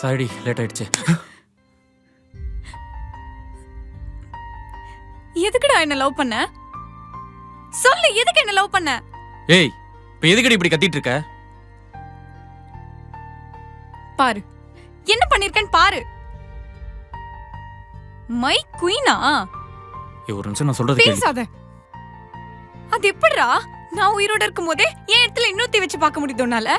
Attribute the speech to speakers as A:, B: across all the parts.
A: சாரிடி, late ஆயிடுச்சு.
B: எதுக்குடா என்ன லவ் பண்ண? சொல்லு, எதுக்கு என்ன லவ் பண்ண?
A: ஏய், இப்ப எதுக்குடி இப்படி கத்திட்டு இருக்க?
B: பாரு என்ன பண்ணிருக்கேன்னு பாரு. மை குயினா?
A: ஒரு நிமிஷம் நான் சொல்றது கேளு.
B: பேசாத. அது எப்படிடா நான் உயிரோட இருக்கும் போதே என் இடத்துல இன்னொருத்தி வச்சு பார்க்க முடியுது உன்னால?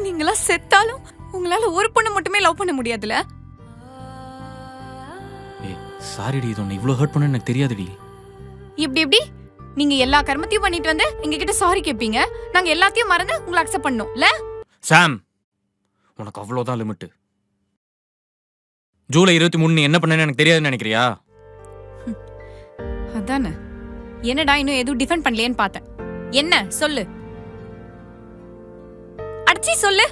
B: நீங்களா செத்தாலும் உங்களால ஒரு பொண்ணு மட்டுமே லவ் பண்ண முடியாதுல?
A: ஏய் சாரிடி, இது உன்னை இவ்ளோ ஹர்ட் பண்ண எனக்கு தெரியாதுடி.
B: இப்படி எப்படி நீங்க எல்லா கர்மத்தையும் பண்ணிட்டு வந்து எங்க கிட்ட சாரி கேப்பீங்க, நாங்க எல்லாத்தையும் மறந்து உங்களை அக்செப்ட் பண்ணோம் இல்ல?
A: சாம், உனக்கு அவ்வளவுதான் லிமிட். ஜூலை 23 நீ என்ன பண்ணேன்னு எனக்கு தெரியாதுன்னு நினைக்கிறியா?
B: அதானே. என்னடா இன்னும் எதுவும் டிஃபெண்ட் பண்ணலையேன்னு பார்த்தேன். என்ன சொல்லு, அடிச்சி சொல்லு.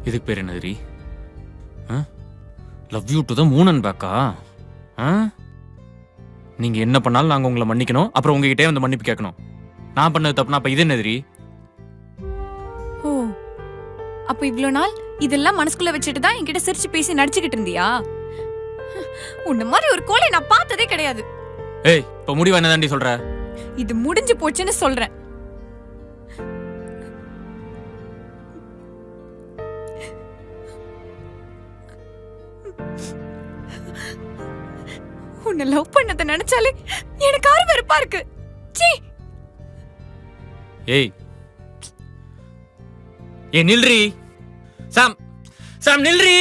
A: இதுக்கு பேர் என்னதுரி? Love you to the moon and பேக்கா? நீங்க என்ன பண்ணாலும் நாங்க உங்களை மன்னிக்கணும், அப்புறம் உங்ககிட்டே வந்து மன்னிப்பு கேட்கணும். நான் பண்ணது தப்புனா அப்ப இது என்னதுரி?
B: ஓ, அப்ப இவ்ளோ நாள் இதெல்லாம் மனசுக்குள்ள வச்சுட்டு தான் என்கிட்ட சிரிச்சு பேசி நடிச்சுக்கிட்டு இருந்தியா? உன்ன மாதிரி ஒரு கோலை நான் பார்த்ததே கிடையாது.
A: ஏய், இப்ப முடிவு என்னதாண்டி சொல்ற?
B: இது முடிஞ்சு போச்சுன்னு சொல்றேன். உன்னை லவ் பண்ணத நினைச்சாலே எனக்கு வெறுப்பா இருக்கு. சீ.
A: ஏய் ஏய் நில்றி. சாம், சாம் நில்றி.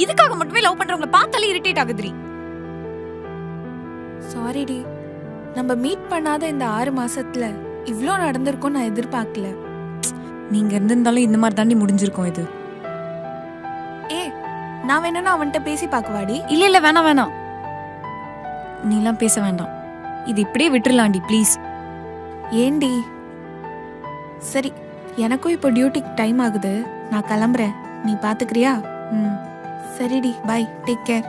B: இதுக்காக மட்டுமே லவ் பண்றவங்கள பார்த்தாலே இரிட்டேட் ஆகுதுரி.
C: சாரி டி, நம்ம மீட் பண்ணாத இந்த 6 மாசத்துல இவ்ளோ நடந்திருக்கும் நான் எதிர்பார்க்கல.
B: நீங்க இருந்திருந்தாலும் இந்த மாதிரி தாண்டி முடிஞ்சிருக்கும் இது.
C: ஏ, நான் வேணும்னா அவன்கிட்ட பேசி பார்க்கவாடி?
B: இல்ல இல்ல வேணாம் வேணாம், நீலாம் பேச வேண்டாம். இது இப்படியே விட்டுறலாண்டி ப்ளீஸ்.
C: ஏண்டி? சரி, எனக்கும் இப்போ டியூட்டிக்கு டைம் ஆகுது, நான் கிளம்புறேன். நீ பாத்துக்கிறியா? சரிடி, பை, டேக் கேர்.